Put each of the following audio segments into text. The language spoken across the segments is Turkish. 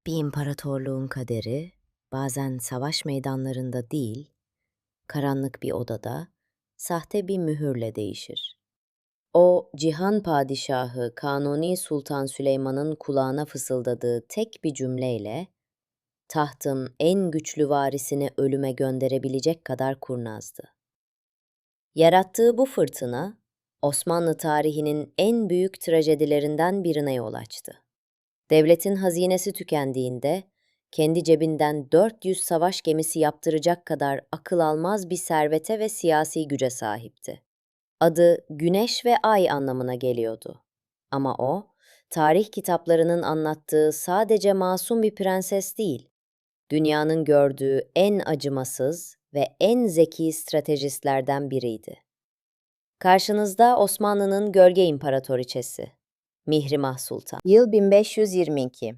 Bir imparatorluğun kaderi bazen savaş meydanlarında değil, karanlık bir odada, sahte bir mühürle değişir. O cihan padişahı Kanuni Sultan Süleyman'ın kulağına fısıldadığı tek bir cümleyle tahtın en güçlü varisini ölüme gönderebilecek kadar kurnazdı. Yarattığı bu fırtına Osmanlı tarihinin en büyük trajedilerinden birine yol açtı. Devletin hazinesi tükendiğinde kendi cebinden 400 savaş gemisi yaptıracak kadar akıl almaz bir servete ve siyasi güce sahipti. Adı Güneş ve Ay anlamına geliyordu. Ama o, tarih kitaplarının anlattığı sadece masum bir prenses değil, dünyanın gördüğü en acımasız ve en zeki stratejistlerden biriydi. Karşınızda Osmanlı'nın gölge imparatoriçesi, Mihrimah Sultan. Yıl 1522.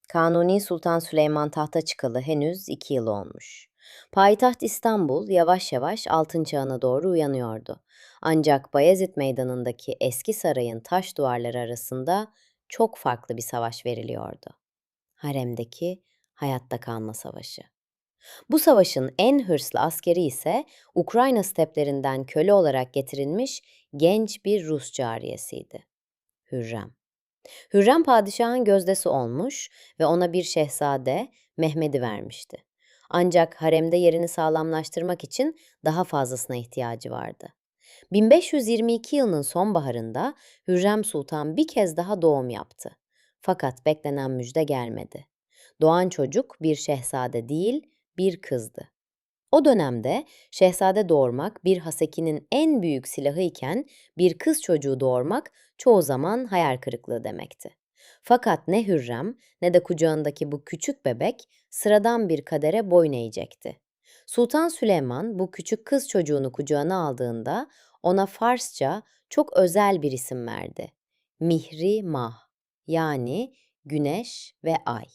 Kanuni Sultan Süleyman tahta çıkalı henüz 2 yıl olmuş. Payitaht İstanbul yavaş yavaş altın çağına doğru uyanıyordu. Ancak Bayezid Meydanı'ndaki eski sarayın taş duvarları arasında çok farklı bir savaş veriliyordu. Haremdeki hayatta kalma savaşı. Bu savaşın en hırslı askeri ise Ukrayna steplerinden köle olarak getirilmiş genç bir Rus cariyesiydi. Hürrem. Hürrem padişahın gözdesi olmuş ve ona bir şehzade Mehmet'i vermişti. Ancak haremde yerini sağlamlaştırmak için daha fazlasına ihtiyacı vardı. 1522 yılının sonbaharında Hürrem Sultan bir kez daha doğum yaptı. Fakat beklenen müjde gelmedi. Doğan çocuk bir şehzade değil, bir kızdı. O dönemde şehzade doğurmak bir hasekinin en büyük silahı iken bir kız çocuğu doğurmak çoğu zaman hayal kırıklığı demekti. Fakat ne Hürrem ne de kucağındaki bu küçük bebek sıradan bir kadere boyun eğecekti. Sultan Süleyman bu küçük kız çocuğunu kucağına aldığında ona Farsça çok özel bir isim verdi. Mihri Mah, yani Güneş ve Ay.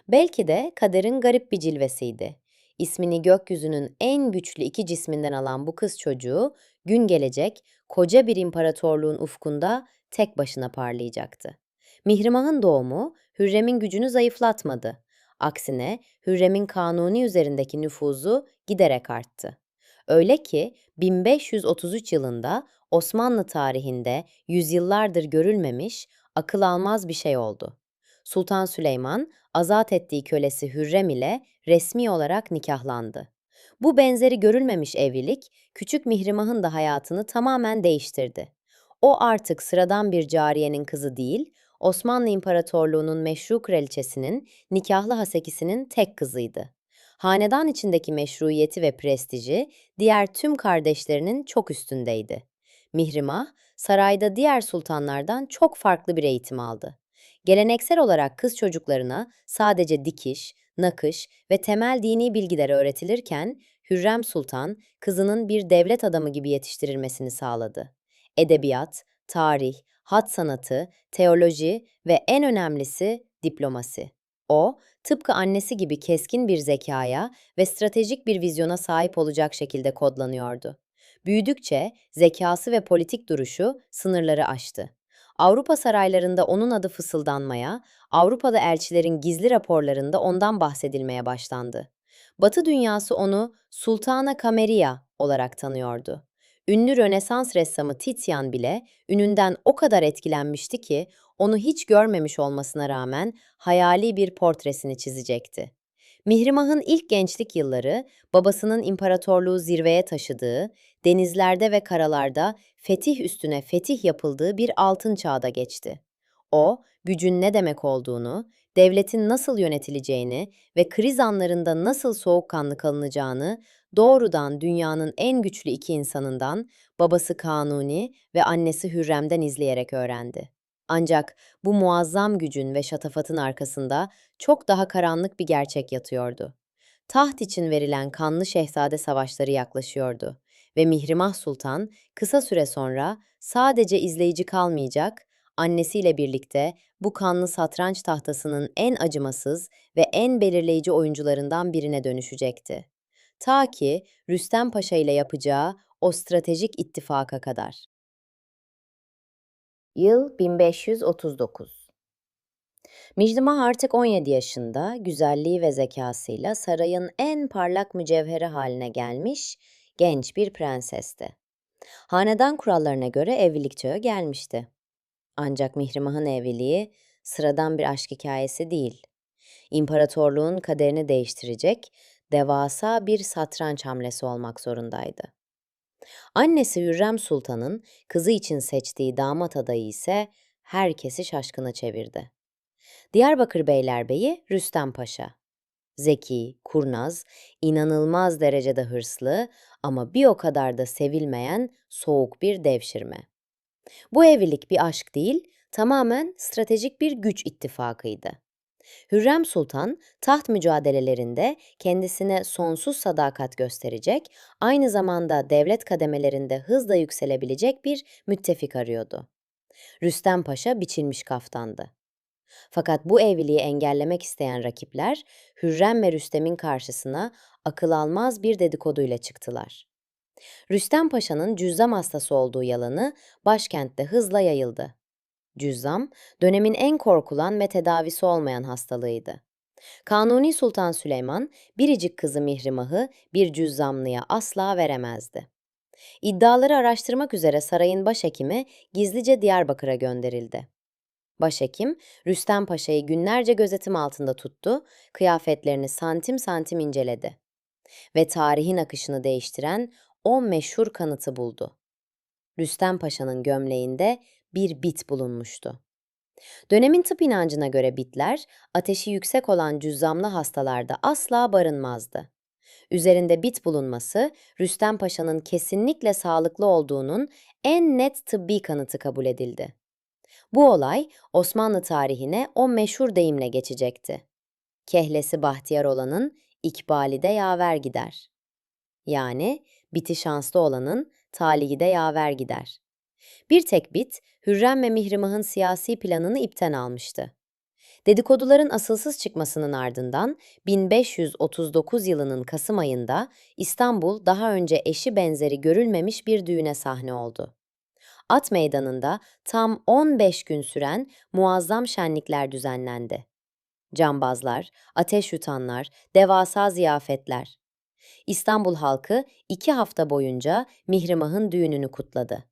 Belki de kaderin garip bir cilvesiydi. İsmini gökyüzünün en güçlü iki cisminden alan bu kız çocuğu, gün gelecek koca bir imparatorluğun ufkunda tek başına parlayacaktı. Mihrimah'ın doğumu Hürrem'in gücünü zayıflatmadı. Aksine Hürrem'in Kanuni üzerindeki nüfuzu giderek arttı. Öyle ki 1533 yılında Osmanlı tarihinde yüzyıllardır görülmemiş, akıl almaz bir şey oldu. Sultan Süleyman, azat ettiği kölesi Hürrem ile resmi olarak nikahlandı. Bu benzeri görülmemiş evlilik, küçük Mihrimah'ın da hayatını tamamen değiştirdi. O artık sıradan bir cariyenin kızı değil, Osmanlı İmparatorluğu'nun meşru kraliçesinin, nikahlı hasekisinin tek kızıydı. Hanedan içindeki meşruiyeti ve prestiji diğer tüm kardeşlerinin çok üstündeydi. Mihrimah, sarayda diğer sultanlardan çok farklı bir eğitim aldı. Geleneksel olarak kız çocuklarına sadece dikiş, nakış ve temel dini bilgiler öğretilirken, Hürrem Sultan kızının bir devlet adamı gibi yetiştirilmesini sağladı. Edebiyat, tarih, hat sanatı, teoloji ve en önemlisi diplomasi. O, tıpkı annesi gibi keskin bir zekaya ve stratejik bir vizyona sahip olacak şekilde kodlanıyordu. Büyüdükçe zekası ve politik duruşu sınırları aştı. Avrupa saraylarında onun adı fısıldanmaya, Avrupa'da elçilerin gizli raporlarında ondan bahsedilmeye başlandı. Batı dünyası onu Sultana Cameria olarak tanıyordu. Ünlü Rönesans ressamı Titian bile ününden o kadar etkilenmişti ki onu hiç görmemiş olmasına rağmen hayali bir portresini çizecekti. Mihrimah'ın ilk gençlik yılları, babasının imparatorluğu zirveye taşıdığı, denizlerde ve karalarda fetih üstüne fetih yapıldığı bir altın çağda geçti. O, gücün ne demek olduğunu, devletin nasıl yönetileceğini ve kriz anlarında nasıl soğukkanlı kalınacağını doğrudan dünyanın en güçlü iki insanından, babası Kanuni ve annesi Hürrem'den izleyerek öğrendi. Ancak bu muazzam gücün ve şatafatın arkasında çok daha karanlık bir gerçek yatıyordu. Taht için verilen kanlı şehzade savaşları yaklaşıyordu ve Mihrimah Sultan kısa süre sonra sadece izleyici kalmayacak, annesiyle birlikte bu kanlı satranç tahtasının en acımasız ve en belirleyici oyuncularından birine dönüşecekti. Ta ki Rüstem Paşa ile yapacağı o stratejik ittifaka kadar. Yıl 1539. Mihrimah artık 17 yaşında, güzelliği ve zekasıyla sarayın en parlak mücevheri haline gelmiş genç bir prensesti. Hanedan kurallarına göre evlilik çağı gelmişti. Ancak Mihrimah'ın evliliği sıradan bir aşk hikayesi değil. İmparatorluğun kaderini değiştirecek devasa bir satranç hamlesi olmak zorundaydı. Annesi Hürrem Sultan'ın kızı için seçtiği damat adayı ise herkesi şaşkına çevirdi. Diyarbakır Beylerbeyi Rüstem Paşa. Zeki, kurnaz, inanılmaz derecede hırslı ama bir o kadar da sevilmeyen soğuk bir devşirme. Bu evlilik bir aşk değil, tamamen stratejik bir güç ittifakıydı. Hürrem Sultan, taht mücadelelerinde kendisine sonsuz sadakat gösterecek, aynı zamanda devlet kademelerinde hızla yükselebilecek bir müttefik arıyordu. Rüstem Paşa biçilmiş kaftandı. Fakat bu evliliği engellemek isteyen rakipler, Hürrem ve Rüstem'in karşısına akıl almaz bir dedikoduyla çıktılar. Rüstem Paşa'nın cüzzam hastası olduğu yalanı başkentte hızla yayıldı. Cüzzam, dönemin en korkulan ve tedavisi olmayan hastalığıydı. Kanuni Sultan Süleyman, biricik kızı Mihrimah'ı bir cüzzamlıya asla veremezdi. İddiaları araştırmak üzere sarayın başhekimi gizlice Diyarbakır'a gönderildi. Başhekim, Rüstem Paşa'yı günlerce gözetim altında tuttu, kıyafetlerini santim santim inceledi ve tarihin akışını değiştiren o meşhur kanıtı buldu. Rüstem Paşa'nın gömleğinde bir bit bulunmuştu. Dönemin tıp inancına göre bitler, ateşi yüksek olan cüzzamlı hastalarda asla barınmazdı. Üzerinde bit bulunması, Rüstem Paşa'nın kesinlikle sağlıklı olduğunun en net tıbbi kanıtı kabul edildi. Bu olay Osmanlı tarihine o meşhur deyimle geçecekti. Kehlesi bahtiyar olanın ikbali de yaver gider. Yani biti şanslı olanın talihi de yaver gider. Bir tek bit, Hürrem ve Mihrimah'ın siyasi planını ipten almıştı. Dedikoduların asılsız çıkmasının ardından 1539 yılının Kasım ayında İstanbul daha önce eşi benzeri görülmemiş bir düğüne sahne oldu. At Meydanı'nda tam 15 gün süren muazzam şenlikler düzenlendi. Cambazlar, ateş yutanlar, devasa ziyafetler. İstanbul halkı 2 hafta boyunca Mihrimah'ın düğününü kutladı.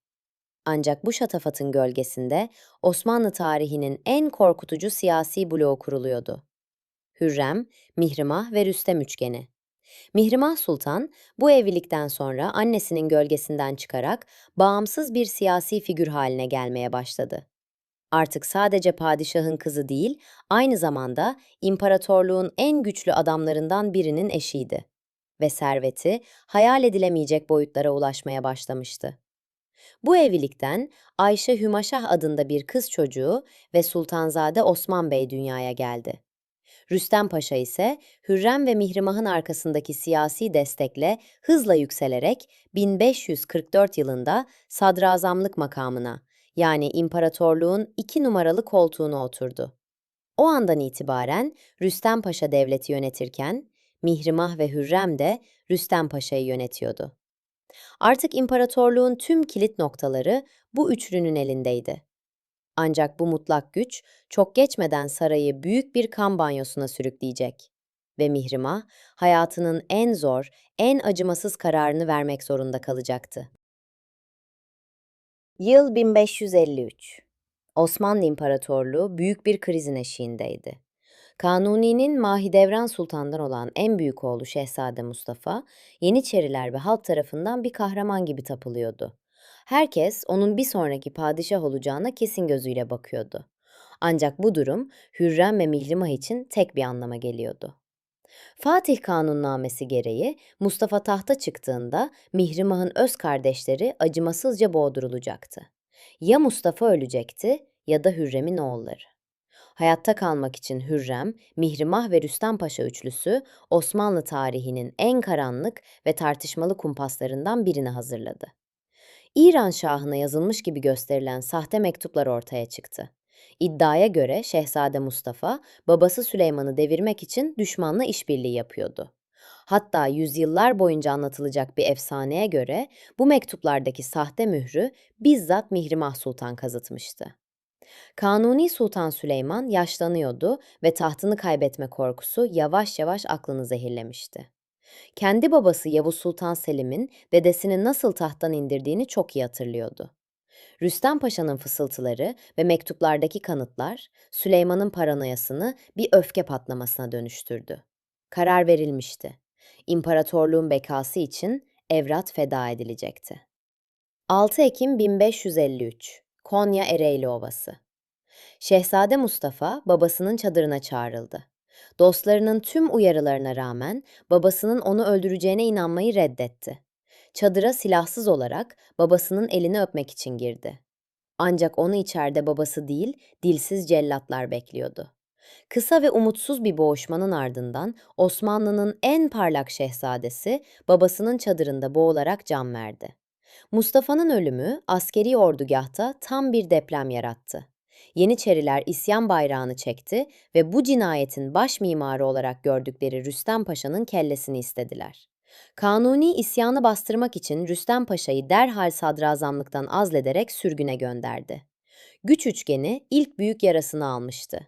Ancak bu şatafatın gölgesinde Osmanlı tarihinin en korkutucu siyasi bloğu kuruluyordu. Hürrem, Mihrimah ve Rüstem üçgeni. Mihrimah Sultan, bu evlilikten sonra annesinin gölgesinden çıkarak bağımsız bir siyasi figür haline gelmeye başladı. Artık sadece padişahın kızı değil, aynı zamanda imparatorluğun en güçlü adamlarından birinin eşiydi ve serveti hayal edilemeyecek boyutlara ulaşmaya başlamıştı. Bu evlilikten Ayşe Hümaşah adında bir kız çocuğu ve Sultanzade Osman Bey dünyaya geldi. Rüstem Paşa ise Hürrem ve Mihrimah'ın arkasındaki siyasi destekle hızla yükselerek 1544 yılında sadrazamlık makamına, yani imparatorluğun 2 numaralı koltuğuna oturdu. O andan itibaren Rüstem Paşa devleti yönetirken Mihrimah ve Hürrem de Rüstem Paşa'yı yönetiyordu. Artık imparatorluğun tüm kilit noktaları bu üçlünün elindeydi. Ancak bu mutlak güç çok geçmeden sarayı büyük bir kan banyosuna sürükleyecek ve Mihrimah hayatının en zor, en acımasız kararını vermek zorunda kalacaktı. Yıl 1553. Osmanlı İmparatorluğu büyük bir krizin eşiğindeydi. Kanuni'nin Mahidevran Sultan'dan olan en büyük oğlu Şehzade Mustafa, Yeniçeriler ve halk tarafından bir kahraman gibi tapılıyordu. Herkes onun bir sonraki padişah olacağına kesin gözüyle bakıyordu. Ancak bu durum Hürrem ve Mihrimah için tek bir anlama geliyordu. Fatih Kanunnamesi gereği Mustafa tahta çıktığında Mihrimah'ın öz kardeşleri acımasızca boğdurulacaktı. Ya Mustafa ölecekti ya da Hürrem'in oğulları. Hayatta kalmak için Hürrem, Mihrimah ve Rüstem Paşa üçlüsü Osmanlı tarihinin en karanlık ve tartışmalı kumpaslarından birini hazırladı. İran Şahı'na yazılmış gibi gösterilen sahte mektuplar ortaya çıktı. İddiaya göre Şehzade Mustafa, babası Süleyman'ı devirmek için düşmanla işbirliği yapıyordu. Hatta yüzyıllar boyunca anlatılacak bir efsaneye göre bu mektuplardaki sahte mührü bizzat Mihrimah Sultan kazıtmıştı. Kanuni Sultan Süleyman yaşlanıyordu ve tahtını kaybetme korkusu yavaş yavaş aklını zehirlemişti. Kendi babası Yavuz Sultan Selim'in dedesini nasıl tahttan indirdiğini çok iyi hatırlıyordu. Rüstem Paşa'nın fısıltıları ve mektuplardaki kanıtlar Süleyman'ın paranoyasını bir öfke patlamasına dönüştürdü. Karar verilmişti. İmparatorluğun bekası için Evrat feda edilecekti. 6 Ekim 1553 Konya Ereğli Ovası. Şehzade Mustafa babasının çadırına çağrıldı. Dostlarının tüm uyarılarına rağmen babasının onu öldüreceğine inanmayı reddetti. Çadıra silahsız olarak babasının elini öpmek için girdi. Ancak onu içeride babası değil, dilsiz cellatlar bekliyordu. Kısa ve umutsuz bir boğuşmanın ardından Osmanlı'nın en parlak şehzadesi babasının çadırında boğularak can verdi. Mustafa'nın ölümü askeri ordugahta tam bir deprem yarattı. Yeniçeriler isyan bayrağını çekti ve bu cinayetin baş mimarı olarak gördükleri Rüstem Paşa'nın kellesini istediler. Kanuni isyanı bastırmak için Rüstem Paşa'yı derhal sadrazamlıktan azlederek sürgüne gönderdi. Güç üçgeni ilk büyük yarasını almıştı.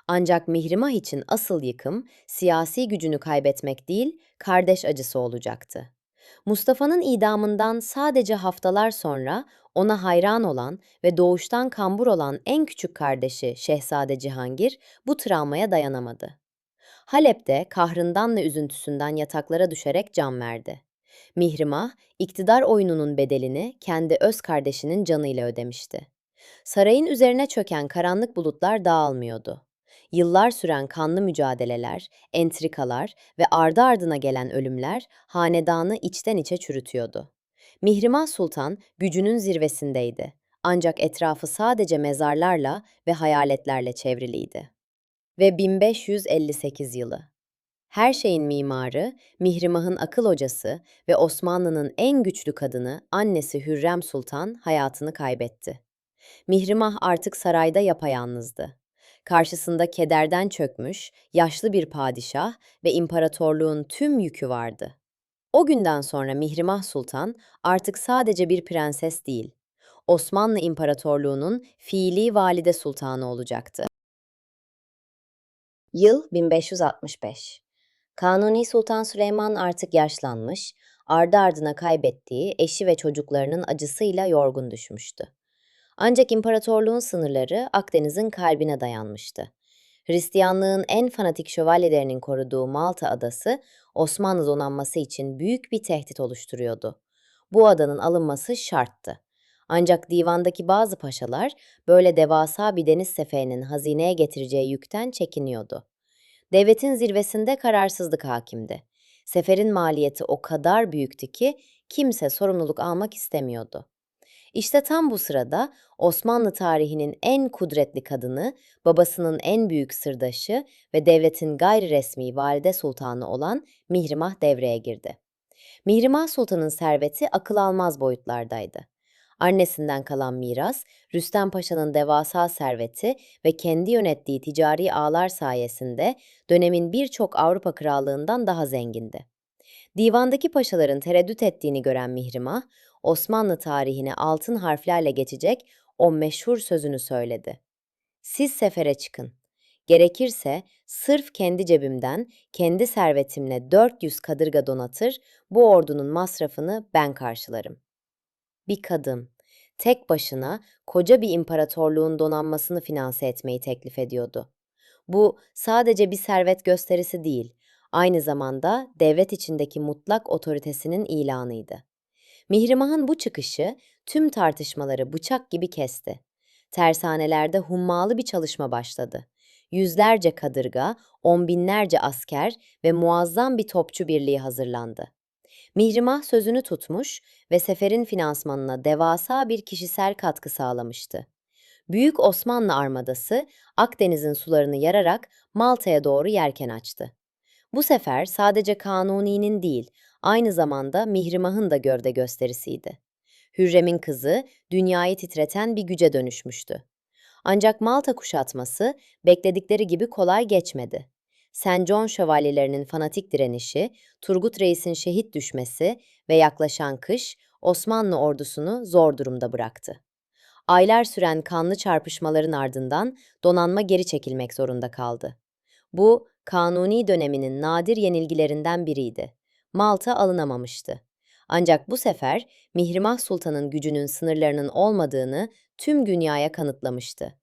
Ancak Mihrimah için asıl yıkım siyasi gücünü kaybetmek değil, kardeş acısı olacaktı. Mustafa'nın idamından sadece haftalar sonra ona hayran olan ve doğuştan kambur olan en küçük kardeşi Şehzade Cihangir bu travmaya dayanamadı. Halep'te kahrından ve üzüntüsünden yataklara düşerek can verdi. Mihrimah, iktidar oyununun bedelini kendi öz kardeşinin canıyla ödemişti. Sarayın üzerine çöken karanlık bulutlar dağılmıyordu. Yıllar süren kanlı mücadeleler, entrikalar ve ardı ardına gelen ölümler hanedanı içten içe çürütüyordu. Mihrimah Sultan gücünün zirvesindeydi. Ancak etrafı sadece mezarlarla ve hayaletlerle çevriliydi. Ve 1558 yılı. Her şeyin mimarı, Mihrimah'ın akıl hocası ve Osmanlı'nın en güçlü kadını annesi Hürrem Sultan hayatını kaybetti. Mihrimah artık sarayda yapayalnızdı. Karşısında kederden çökmüş, yaşlı bir padişah ve imparatorluğun tüm yükü vardı. O günden sonra Mihrimah Sultan artık sadece bir prenses değil, Osmanlı İmparatorluğu'nun fiili valide sultanı olacaktı. Yıl 1565. Kanuni Sultan Süleyman artık yaşlanmış, ardı ardına kaybettiği eşi ve çocuklarının acısıyla yorgun düşmüştü. Ancak imparatorluğun sınırları Akdeniz'in kalbine dayanmıştı. Hristiyanlığın en fanatik şövalyelerinin koruduğu Malta adası Osmanlı donanması için büyük bir tehdit oluşturuyordu. Bu adanın alınması şarttı. Ancak divandaki bazı paşalar böyle devasa bir deniz seferinin hazineye getireceği yükten çekiniyordu. Devletin zirvesinde kararsızlık hakimdi. Seferin maliyeti o kadar büyüktü ki kimse sorumluluk almak istemiyordu. İşte tam bu sırada Osmanlı tarihinin en kudretli kadını, babasının en büyük sırdaşı ve devletin gayri resmi valide sultanı olan Mihrimah devreye girdi. Mihrimah Sultan'ın serveti akıl almaz boyutlardaydı. Annesinden kalan miras, Rüstem Paşa'nın devasa serveti ve kendi yönettiği ticari ağlar sayesinde dönemin birçok Avrupa krallığından daha zengindi. Divandaki paşaların tereddüt ettiğini gören Mihrimah, Osmanlı tarihine altın harflerle geçecek o meşhur sözünü söyledi. Siz sefere çıkın. Gerekirse sırf kendi cebimden, kendi servetimle 400 kadırga donatır, bu ordunun masrafını ben karşılarım. Bir kadın, tek başına koca bir imparatorluğun donanmasını finanse etmeyi teklif ediyordu. Bu sadece bir servet gösterisi değil, aynı zamanda devlet içindeki mutlak otoritesinin ilanıydı. Mihrimah'ın bu çıkışı tüm tartışmaları bıçak gibi kesti. Tersanelerde hummalı bir çalışma başladı. Yüzlerce kadırga, on binlerce asker ve muazzam bir topçu birliği hazırlandı. Mihrimah sözünü tutmuş ve seferin finansmanına devasa bir kişisel katkı sağlamıştı. Büyük Osmanlı armadası Akdeniz'in sularını yararak Malta'ya doğru yelken açtı. Bu sefer sadece Kanuni'nin değil, aynı zamanda Mihrimah'ın da gövde gösterisiydi. Hürrem'in kızı dünyayı titreten bir güce dönüşmüştü. Ancak Malta kuşatması bekledikleri gibi kolay geçmedi. St. John şövalyelerinin fanatik direnişi, Turgut Reis'in şehit düşmesi ve yaklaşan kış Osmanlı ordusunu zor durumda bıraktı. Aylar süren kanlı çarpışmaların ardından donanma geri çekilmek zorunda kaldı. Bu, Kanuni döneminin nadir yenilgilerinden biriydi. Malta alınamamıştı. Ancak bu sefer Mihrimah Sultan'ın gücünün sınırlarının olmadığını tüm dünyaya kanıtlamıştı.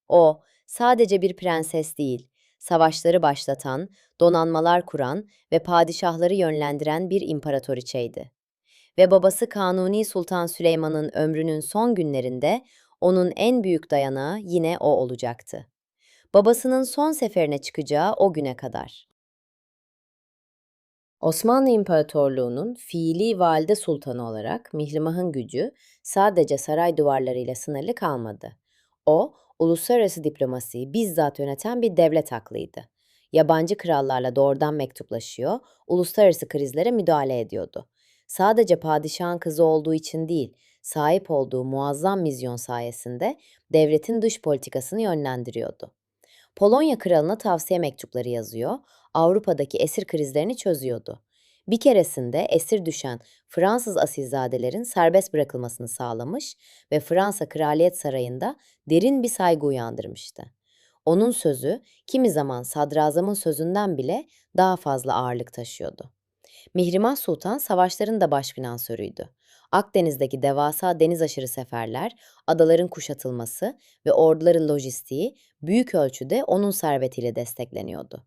O, sadece bir prenses değil, savaşları başlatan, donanmalar kuran ve padişahları yönlendiren bir imparatoriçeydi. Ve babası Kanuni Sultan Süleyman'ın ömrünün son günlerinde onun en büyük dayanağı yine o olacaktı. Babasının son seferine çıkacağı o güne kadar. Osmanlı İmparatorluğu'nun fiili valide sultanı olarak Mihrimah'ın gücü sadece saray duvarlarıyla sınırlı kalmadı. O, uluslararası diplomasiyi bizzat yöneten bir devlet aklıydı. Yabancı krallarla doğrudan mektuplaşıyor, uluslararası krizlere müdahale ediyordu. Sadece padişahın kızı olduğu için değil, sahip olduğu muazzam vizyon sayesinde devletin dış politikasını yönlendiriyordu. Polonya kralına tavsiye mektupları yazıyor, Avrupa'daki esir krizlerini çözüyordu. Bir keresinde esir düşen Fransız asilzadelerin serbest bırakılmasını sağlamış ve Fransa Kraliyet Sarayı'nda derin bir saygı uyandırmıştı. Onun sözü kimi zaman sadrazamın sözünden bile daha fazla ağırlık taşıyordu. Mihrimah Sultan savaşların da başfinansörüydü. Akdeniz'deki devasa deniz aşırı seferler, adaların kuşatılması ve orduların lojistiği büyük ölçüde onun servetiyle destekleniyordu.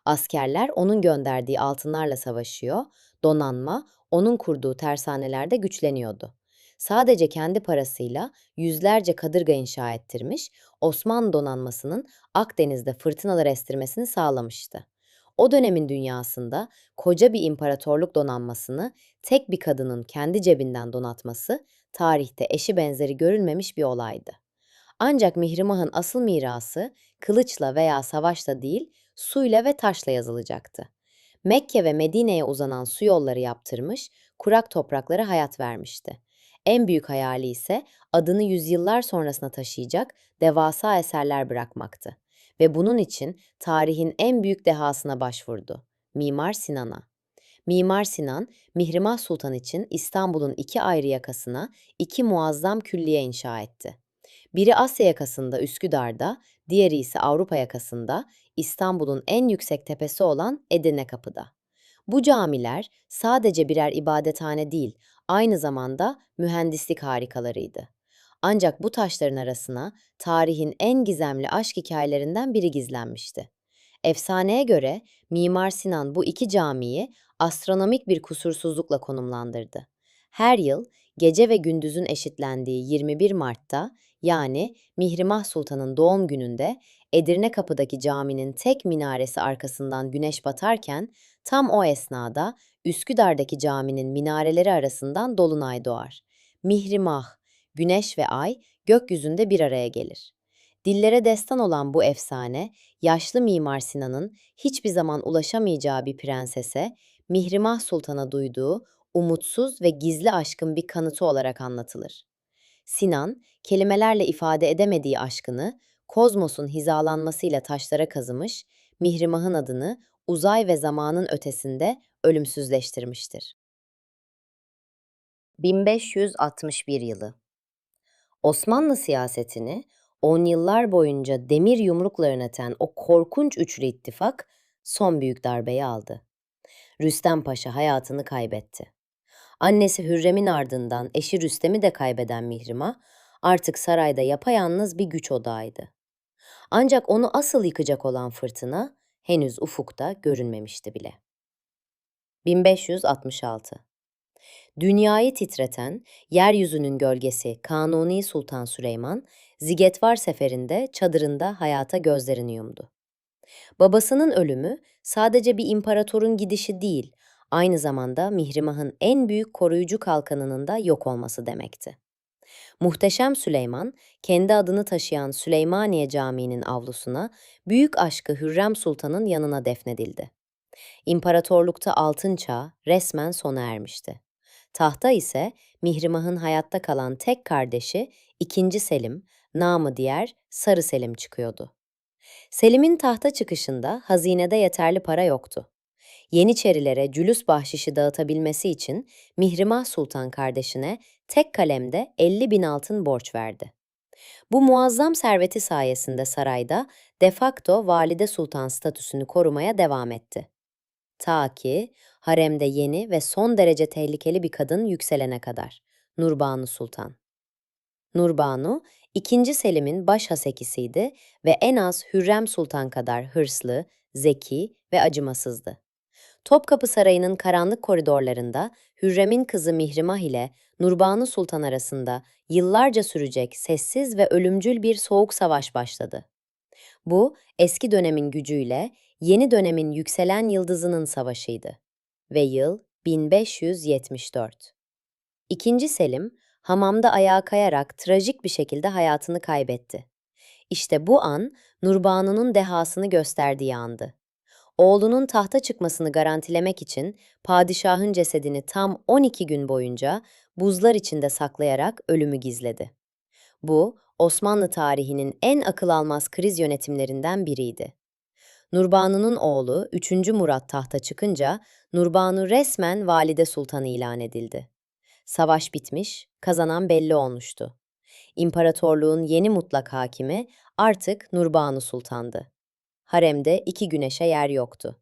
Askerler onun gönderdiği altınlarla savaşıyor, donanma onun kurduğu tersanelerde güçleniyordu. Sadece kendi parasıyla yüzlerce kadırga inşa ettirmiş, Osmanlı donanmasının Akdeniz'de fırtınalar estirmesini sağlamıştı. O dönemin dünyasında koca bir imparatorluk donanmasını tek bir kadının kendi cebinden donatması tarihte eşi benzeri görülmemiş bir olaydı. Ancak Mihrimah'ın asıl mirası kılıçla veya savaşla değil, suyla ve taşla yazılacaktı. Mekke ve Medine'ye uzanan su yolları yaptırmış, kurak topraklara hayat vermişti. En büyük hayali ise adını yüzyıllar sonrasına taşıyacak devasa eserler bırakmaktı. Ve bunun için tarihin en büyük dehasına başvurdu. Mimar Sinan'a. Mimar Sinan, Mihrimah Sultan için İstanbul'un iki ayrı yakasına iki muazzam külliye inşa etti. Biri Asya yakasında Üsküdar'da, diğeri ise Avrupa yakasında İstanbul'un en yüksek tepesi olan Edirne Kapı'da. Bu camiler sadece birer ibadethane değil, aynı zamanda mühendislik harikalarıydı. Ancak bu taşların arasına tarihin en gizemli aşk hikayelerinden biri gizlenmişti. Efsaneye göre Mimar Sinan bu iki camiyi astronomik bir kusursuzlukla konumlandırdı. Her yıl gece ve gündüzün eşitlendiği 21 Mart'ta, yani Mihrimah Sultan'ın doğum gününde Edirne Kapı'daki caminin tek minaresi arkasından güneş batarken tam o esnada Üsküdar'daki caminin minareleri arasından dolunay doğar. Mihrimah, güneş ve ay gökyüzünde bir araya gelir. Dillere destan olan bu efsane, yaşlı Mimar Sinan'ın hiçbir zaman ulaşamayacağı bir prensese, Mihrimah Sultan'a duyduğu umutsuz ve gizli aşkın bir kanıtı olarak anlatılır. Sinan, kelimelerle ifade edemediği aşkını, kozmosun hizalanmasıyla taşlara kazımış, Mihrimah'ın adını uzay ve zamanın ötesinde ölümsüzleştirmiştir. 1561 yılı. Osmanlı siyasetini 10 yıllar boyunca demir yumrukla yöneten o korkunç üçlü ittifak son büyük darbeyi aldı. Rüstem Paşa hayatını kaybetti. Annesi Hürrem'in ardından eşi Rüstem'i de kaybeden Mihrimah artık sarayda yapayalnız bir güç odağıydı. Ancak onu asıl yıkacak olan fırtına henüz ufukta görünmemişti bile. 1566. Dünyayı titreten, yeryüzünün gölgesi Kanuni Sultan Süleyman, Zigetvar seferinde çadırında hayata gözlerini yumdu. Babasının ölümü sadece bir imparatorun gidişi değil, aynı zamanda Mihrimah'ın en büyük koruyucu kalkanının da yok olması demekti. Muhteşem Süleyman, kendi adını taşıyan Süleymaniye Camii'nin avlusuna büyük aşkı Hürrem Sultan'ın yanına defnedildi. İmparatorlukta altın çağ resmen sona ermişti. Tahta ise Mihrimah'ın hayatta kalan tek kardeşi II. Selim, namı diğer Sarı Selim çıkıyordu. Selim'in tahta çıkışında hazinede yeterli para yoktu. Yeniçerilere cülüs bahşişi dağıtabilmesi için Mihrimah Sultan kardeşine tek kalemde 50.000 altın borç verdi. Bu muazzam serveti sayesinde sarayda de facto valide sultan statüsünü korumaya devam etti. Ta ki haremde yeni ve son derece tehlikeli bir kadın yükselene kadar. Nurbanu Sultan. Nurbanu, II. Selim'in baş hasekisiydi ve en az Hürrem Sultan kadar hırslı, zeki ve acımasızdı. Topkapı Sarayı'nın karanlık koridorlarında Hürrem'in kızı Mihrimah ile Nurbanu Sultan arasında yıllarca sürecek sessiz ve ölümcül bir soğuk savaş başladı. Bu, eski dönemin gücüyle yeni dönemin yükselen yıldızının savaşıydı. Ve yıl 1574. İkinci Selim, hamamda ayağa kayarak trajik bir şekilde hayatını kaybetti. İşte bu an, Nurbanu'nun dehasını gösterdiği andı. Oğlunun tahta çıkmasını garantilemek için padişahın cesedini tam 12 gün boyunca buzlar içinde saklayarak ölümü gizledi. Bu, Osmanlı tarihinin en akıl almaz kriz yönetimlerinden biriydi. Nurbanu'nun oğlu 3. Murat tahta çıkınca Nurbanu resmen valide sultan ilan edildi. Savaş bitmiş, kazanan belli olmuştu. İmparatorluğun yeni mutlak hakimi artık Nurbanu Sultan'dı. Haremde 2 güneşe yer yoktu.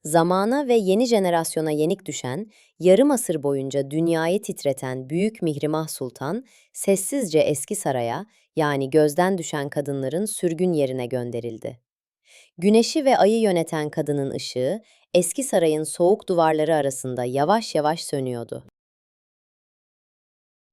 Zamana ve yeni jenerasyona yenik düşen, yarım asır boyunca dünyayı titreten Büyük Mihrimah Sultan, sessizce eski saraya, yani gözden düşen kadınların sürgün yerine gönderildi. Güneşi ve ayı yöneten kadının ışığı, eski sarayın soğuk duvarları arasında yavaş yavaş sönüyordu.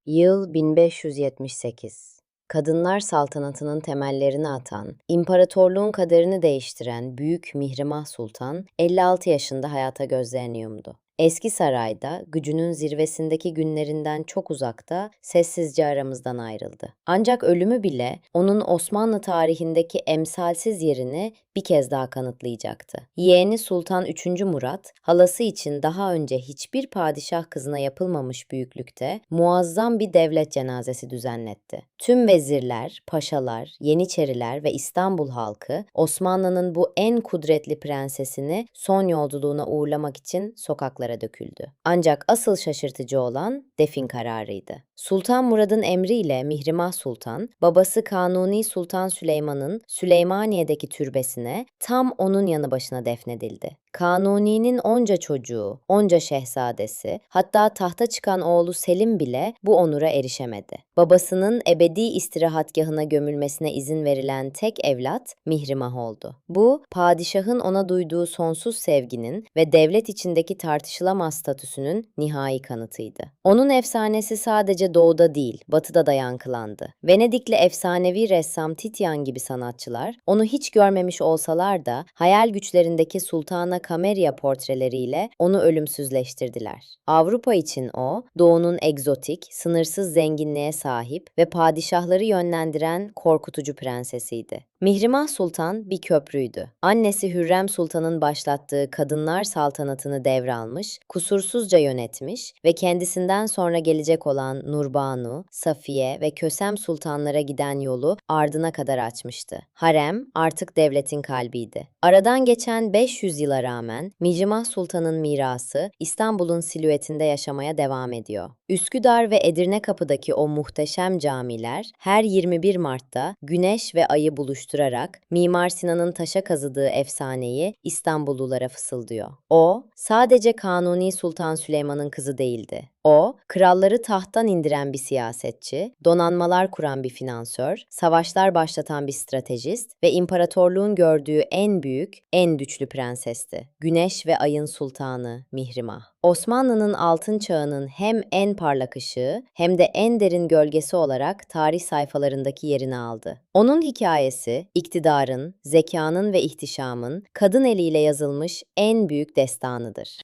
Yıl 1578. Kadınlar saltanatının temellerini atan, imparatorluğun kaderini değiştiren Büyük Mihrimah Sultan 56 yaşında hayata gözlerini yumdu. Eski sarayda, gücünün zirvesindeki günlerinden çok uzakta, sessizce aramızdan ayrıldı. Ancak ölümü bile onun Osmanlı tarihindeki emsalsiz yerini bir kez daha kanıtlayacaktı. Yeğeni Sultan 3. Murat, halası için daha önce hiçbir padişah kızına yapılmamış büyüklükte muazzam bir devlet cenazesi düzenletti. Tüm vezirler, paşalar, yeniçeriler ve İstanbul halkı Osmanlı'nın bu en kudretli prensesini son yolculuğuna uğurlamak için sokaklara döküldü. Ancak asıl şaşırtıcı olan defin kararıydı. Sultan Murad'ın emriyle Mihrimah Sultan, babası Kanuni Sultan Süleyman'ın Süleymaniye'deki türbesine tam onun yanı başına defnedildi. Kanuni'nin onca çocuğu, onca şehzadesi, hatta tahta çıkan oğlu Selim bile bu onura erişemedi. Babasının ebedi istirahatgahına gömülmesine izin verilen tek evlat Mihrimah oldu. Bu, padişahın ona duyduğu sonsuz sevginin ve devlet içindeki tartışılamaz statüsünün nihai kanıtıydı. Onun efsanesi sadece doğuda değil, batıda da yankılandı. Venedikli efsanevi ressam Titian gibi sanatçılar, onu hiç görmemiş olsalar da hayal güçlerindeki Sultana Cameria portreleriyle onu ölümsüzleştirdiler. Avrupa için o, doğunun egzotik, sınırsız zenginliğe sahip ve padişahları yönlendiren korkutucu prensesiydi. Mihrimah Sultan bir köprüydü. Annesi Hürrem Sultan'ın başlattığı kadınlar saltanatını devralmış, kusursuzca yönetmiş ve kendisinden sonra gelecek olan Nurbanu, Safiye ve Kösem sultanlara giden yolu ardına kadar açmıştı. Harem artık devletin kalbiydi. Aradan geçen 500 yıla rağmen Mihrimah Sultan'ın mirası İstanbul'un silüetinde yaşamaya devam ediyor. Üsküdar ve Edirnekapı'daki o muhteşem camiler her 21 Mart'ta güneş ve ayı buluşturarak Mimar Sinan'ın taşa kazıdığı efsaneyi İstanbullulara fısıldıyor. O, sadece Kanuni Sultan Süleyman'ın kızı değildi. O, kralları tahttan indiren bir siyasetçi, donanmalar kuran bir finansör, savaşlar başlatan bir stratejist ve imparatorluğun gördüğü en büyük, en güçlü prensesti. Güneş ve ayın sultanı Mihrimah. Osmanlı'nın altın çağının hem en parlak ışığı hem de en derin gölgesi olarak tarih sayfalarındaki yerini aldı. Onun hikayesi, iktidarın, zekanın ve ihtişamın kadın eliyle yazılmış en büyük destanıdır.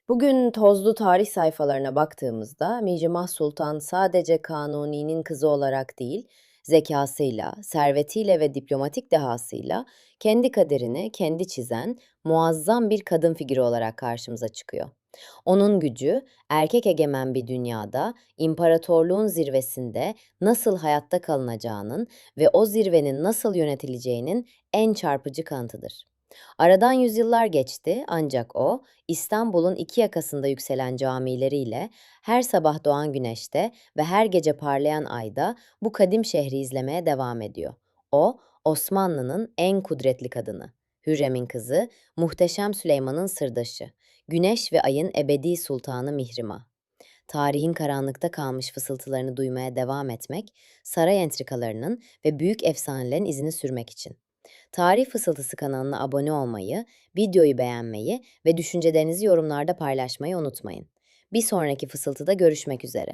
Bugün tozlu tarih sayfalarına baktığımızda Mihrimah Sultan sadece Kanuni'nin kızı olarak değil, zekasıyla, servetiyle ve diplomatik dehasıyla kendi kaderini kendi çizen muazzam bir kadın figürü olarak karşımıza çıkıyor. Onun gücü, erkek egemen bir dünyada imparatorluğun zirvesinde nasıl hayatta kalınacağının ve o zirvenin nasıl yönetileceğinin en çarpıcı kanıtıdır. Aradan yüzyıllar geçti ancak o, İstanbul'un iki yakasında yükselen camileriyle, her sabah doğan güneşte ve her gece parlayan ayda bu kadim şehri izlemeye devam ediyor. O, Osmanlı'nın en kudretli kadını, Hürrem'in kızı, muhteşem Süleyman'ın sırdaşı, güneş ve ayın ebedi sultanı Mihrimah. Tarihin karanlıkta kalmış fısıltılarını duymaya devam etmek, saray entrikalarının ve büyük efsanelerin izini sürmek için. Tarih Fısıltısı kanalına abone olmayı, videoyu beğenmeyi ve düşüncelerinizi yorumlarda paylaşmayı unutmayın. Bir sonraki fısıltıda görüşmek üzere.